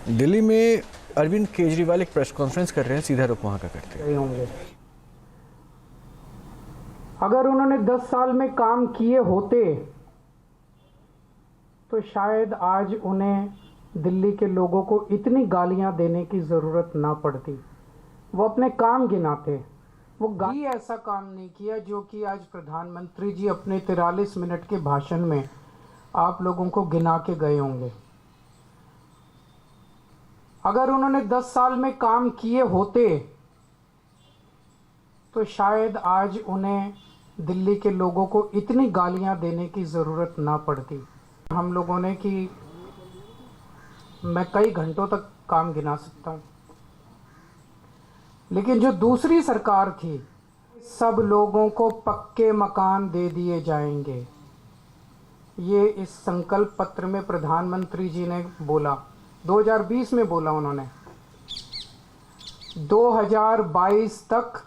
दिल्ली में अरविंद केजरीवाल एक press conference कर रहे हैं, सीधा रुख वहां का करते हैं। होंगे अगर उन्होंने 10 साल में काम किए होते तो शायद आज उन्हें दिल्ली के लोगों को इतनी गालियां देने की ज़रूरत ना पड़ती। वो अपने काम गिनाते, वो भी ऐसा काम नहीं किया जो कि आज प्रधानमंत्री जी अपने 43 मिनट के भाषण में आप लोगों को गिना के गए होंगे। अगर उन्होंने 10 साल में काम किए होते तो शायद आज उन्हें दिल्ली के लोगों को इतनी गालियां देने की ज़रूरत ना पड़ती। हम लोगों ने कि मैं कई घंटों तक काम गिना सकता हूं, लेकिन जो दूसरी सरकार थी, सब लोगों को पक्के मकान दे दिए जाएंगे, ये इस संकल्प पत्र में प्रधानमंत्री जी ने बोला। 2020 में बोला उन्होंने। 2022 तक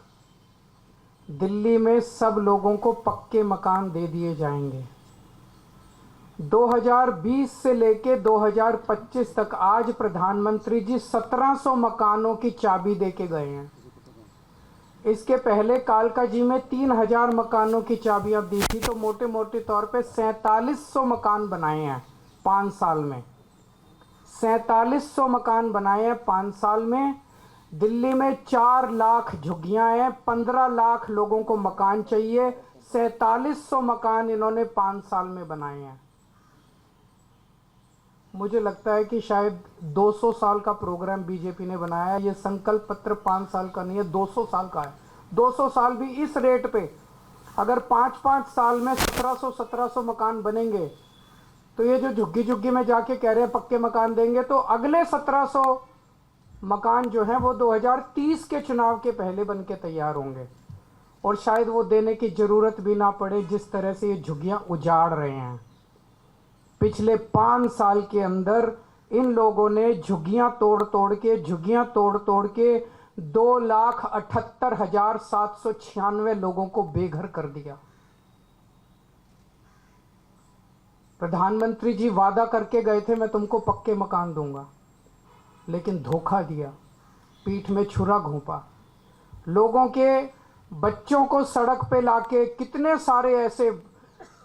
दिल्ली में सब लोगों को पक्के मकान दे दिए जाएंगे। 2020 से लेके 2025 तक आज प्रधानमंत्री जी 1700 मकानों की चाबी दे के गए हैं। इसके पहले कालका जी में 3000 मकानों की चाबियां दी थी, तो मोटे मोटे तौर पे 4700 मकान बनाए हैं 5 साल में। 4700 मकान बनाए हैं 5 साल में। दिल्ली में 4 लाख झुग्गियां हैं, 15 लाख लोगों को मकान चाहिए। 4700 मकान इन्होंने 5 साल में बनाए हैं। मुझे लगता है कि शायद 200 साल का प्रोग्राम बीजेपी ने बनाया है। ये संकल्प पत्र 5 साल का नहीं है, 200 साल का है। 200 साल भी इस रेट पे अगर 5-5 साल में 1700 मकान बनेंगे, तो ये जो झुग्गी झुग्गी में जाके कह रहे हैं पक्के मकान देंगे, तो अगले 1700 मकान जो हैं वो 2030 के चुनाव के पहले बन के तैयार होंगे, और शायद वो देने की ज़रूरत भी ना पड़े जिस तरह से ये झुग्गियाँ उजाड़ रहे हैं। पिछले 5 साल के अंदर इन लोगों ने झुग्गियाँ तोड़ तोड़ के 2,78,796 लोगों को बेघर कर दिया। प्रधानमंत्री जी वादा करके गए थे मैं तुमको पक्के मकान दूंगा, लेकिन धोखा दिया, पीठ में छुरा घोंपा। लोगों के बच्चों को सड़क पे लाके कितने सारे ऐसे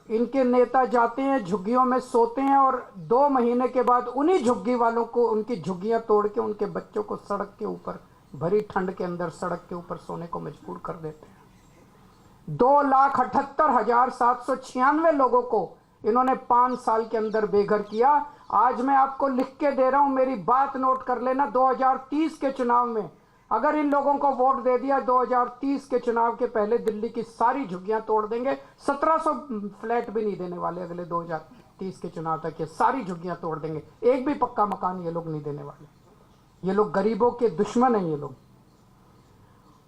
इनके नेता जाते हैं, झुग्गियों में सोते हैं, और 2 महीने के बाद उन्हीं झुग्गी वालों को उनकी झुग्गियां तोड़ के उनके बच्चों को सड़क के ऊपर, भरी ठंड के अंदर सड़क के ऊपर सोने को मजबूर कर देते हैं। 2,78,796 लोगों को इन्होंने 5 साल के अंदर बेघर किया। आज मैं आपको लिख के दे रहा हूं, मेरी बात नोट कर लेना। 2030 के चुनाव में अगर इन लोगों को वोट दे दिया, 2030 के चुनाव के पहले दिल्ली की सारी झुग्गियां तोड़ देंगे। 1700 फ्लैट भी नहीं देने वाले अगले 2030 के चुनाव तक। ये सारी झुग्गियां तोड़ देंगे, एक भी पक्का मकान ये लोग नहीं देने वाले। ये लोग गरीबों के दुश्मन हैं ये लोग।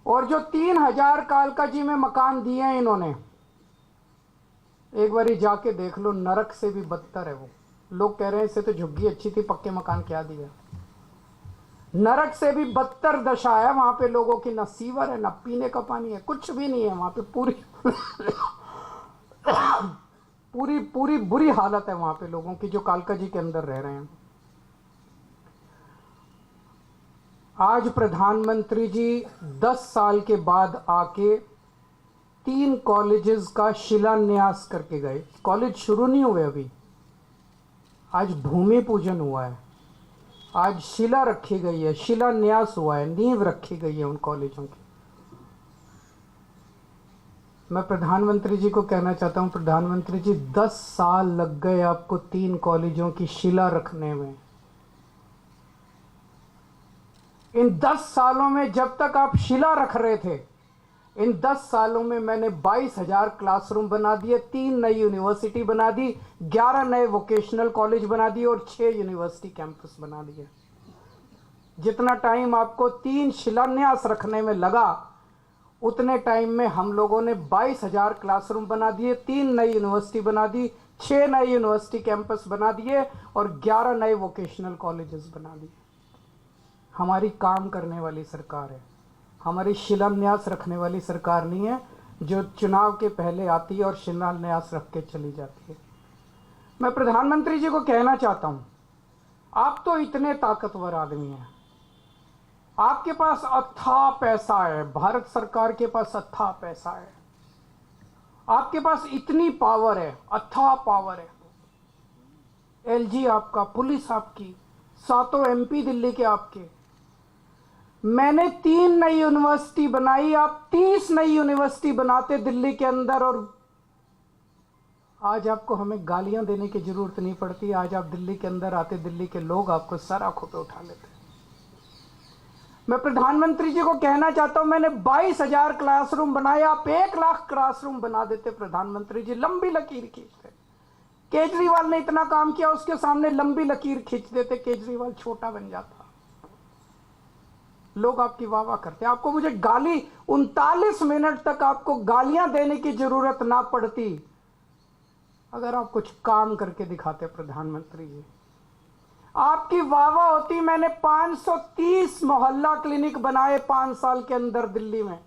और जो 3000 कालका जी में मकान दिए हैं इन्होंने, एक बारी जाके देख लो, नरक से भी बदतर है वो। लोग कह रहे हैं इससे तो झुग्गी अच्छी थी, पक्के मकान क्या दिया। नरक से भी बदतर दशा है वहां पे लोगों की। न सीवर है, न पीने का पानी है, कुछ भी नहीं है वहां पे। पूरी बुरी हालत है वहां पे लोगों की जो कालका जी के अंदर रह रहे हैं। आज प्रधानमंत्री जी 10 साल के बाद आके 3 कॉलेजेस का शिलान्यास करके गए। कॉलेज शुरू नहीं हुए अभी, आज भूमि पूजन हुआ है, आज शिला रखी गई है, शिलान्यास हुआ है, नींव रखी गई है उन कॉलेजों की। मैं प्रधानमंत्री जी को कहना चाहता हूं, प्रधानमंत्री जी 10 साल लग गए आपको 3 कॉलेजों की शिला रखने में। इन 10 सालों में जब तक आप शिला रख रहे थे, इन 10 सालों में मैंने 22,000 क्लासरूम बना दिए, 3 नई यूनिवर्सिटी बना दी, 11 नए वोकेशनल कॉलेज बना दिए और 6 यूनिवर्सिटी कैंपस बना दिए। जितना टाइम आपको 3 शिलान्यास रखने में लगा, उतने टाइम में हम लोगों ने 22,000 क्लासरूम बना दिए, 3 नई यूनिवर्सिटी बना दी, 6 नए यूनिवर्सिटी कैंपस बना दिए और 11 नए वोकेशनल कॉलेजेस बना दिए। हमारी काम करने वाली सरकार है, हमारी शिलान्यास रखने वाली सरकार नहीं है जो चुनाव के पहले आती है और शिलान्यास रख के चली जाती है। मैं प्रधानमंत्री जी को कहना चाहता हूं, आप तो इतने ताकतवर आदमी हैं, आपके पास अथाह पैसा है, भारत सरकार के पास अथाह पैसा है, आपके पास इतनी पावर है, अथाह पावर है। एलजी आपका, पुलिस आपकी, 7 एमपी दिल्ली के आपके। मैंने 3 नई यूनिवर्सिटी बनाई, आप 30 नई यूनिवर्सिटी बनाते दिल्ली के अंदर, और आज आपको हमें गालियां देने की जरूरत नहीं पड़ती। आज आप दिल्ली के अंदर आते, दिल्ली के लोग आपको सर आंखों पे उठा लेते। मैं प्रधानमंत्री जी को कहना चाहता हूं, मैंने 22,000 क्लासरूम बनाए, आप 1 लाख क्लासरूम बना देते प्रधानमंत्री जी, लंबी लकीर खींचते। केजरीवाल ने इतना काम किया, उसके सामने लंबी लकीर खींच देते, केजरीवाल छोटा बन जाता। लोग आपकी वाह वाह करते। आपको मुझे गाली 39 मिनट तक आपको गालियां देने की जरूरत ना पड़ती अगर आप कुछ काम करके दिखाते प्रधानमंत्री जी। आपकी वाह वाह होती। मैंने 530 मोहल्ला क्लिनिक बनाए 5 साल के अंदर दिल्ली में।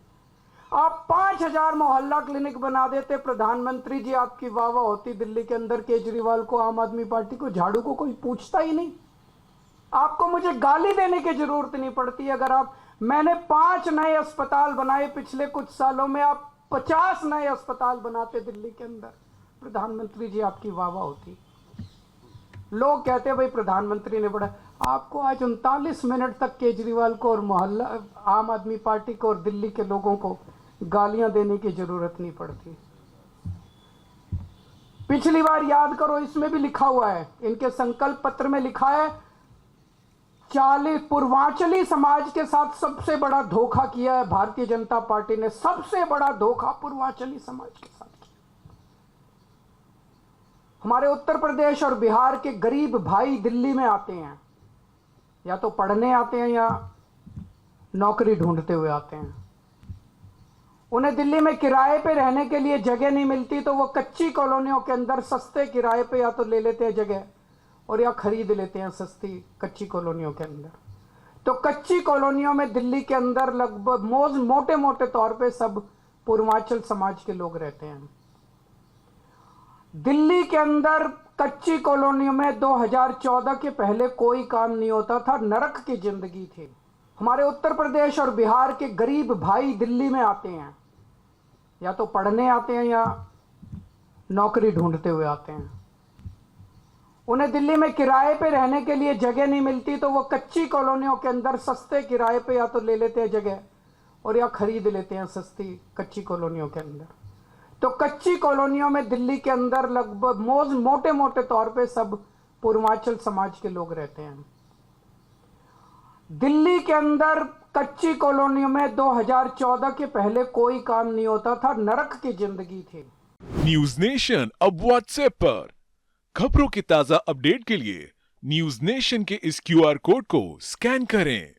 आप 5000 मोहल्ला क्लिनिक बना देते प्रधानमंत्री जी, आपकी वाह वाह होती दिल्ली के अंदर। केजरीवाल को, आम आदमी पार्टी को, झाड़ू को कोई पूछता ही नहीं। आपको मुझे गाली देने की जरूरत नहीं पड़ती। अगर आप, मैंने 5 नए अस्पताल बनाए पिछले कुछ सालों में, आप 50 नए अस्पताल बनाते दिल्ली के अंदर, प्रधानमंत्री जी आपकी वाह वाह होती। लोग कहते हैं भाई प्रधानमंत्री ने बड़ा। आपको आज 39 मिनट तक केजरीवाल को और मोहल्ला आम आदमी पार्टी को और दिल्ली के लोगों को गालियां देने की जरूरत नहीं पड़ती। पिछली बार याद करो, इसमें भी लिखा हुआ है, इनके संकल्प पत्र में लिखा है, 40 पूर्वांचली समाज के साथ सबसे बड़ा धोखा किया है भारतीय जनता पार्टी ने। सबसे बड़ा धोखा पूर्वांचली समाज के साथ किया। हमारे उत्तर प्रदेश और बिहार के गरीब भाई दिल्ली में आते हैं, या तो पढ़ने आते हैं या नौकरी ढूंढते हुए आते हैं। उन्हें दिल्ली में किराए पे रहने के लिए जगह नहीं मिलती, तो वो कच्ची कॉलोनियों के अंदर सस्ते किराए पे या तो ले लेते हैं जगह, और या खरीद लेते हैं सस्ती कच्ची कॉलोनियों के अंदर। तो कच्ची कॉलोनियों में दिल्ली के अंदर लगभग मोटे मोटे तौर पे सब पूर्वांचल समाज के लोग रहते हैं। दिल्ली के अंदर कच्ची कॉलोनियों में 2014 के पहले कोई काम नहीं होता था, नरक की जिंदगी थी। हमारे उत्तर प्रदेश और बिहार के गरीब भाई दिल्ली में आते हैं, या तो पढ़ने आते हैं या नौकरी ढूंढते हुए आते हैं। उन्हें दिल्ली में किराए पे रहने के लिए जगह नहीं मिलती, तो वो कच्ची कॉलोनियों के अंदर सस्ते किराए पे या तो ले लेते हैं जगह, और या खरीद लेते हैं सस्ती कच्ची कॉलोनियों के अंदर। तो कच्ची कॉलोनियों में दिल्ली के अंदर लगभग मोटे मोटे तौर पे सब पूर्वांचल समाज के लोग रहते हैं। दिल्ली के अंदर कच्ची कॉलोनियों में 2014 के पहले कोई काम नहीं होता था, नरक की जिंदगी थी। न्यूज नेशन अब व्हाट्सएप पर खबरों के ताजा अपडेट के लिए न्यूज नेशन के इस QR कोड को स्कैन करें।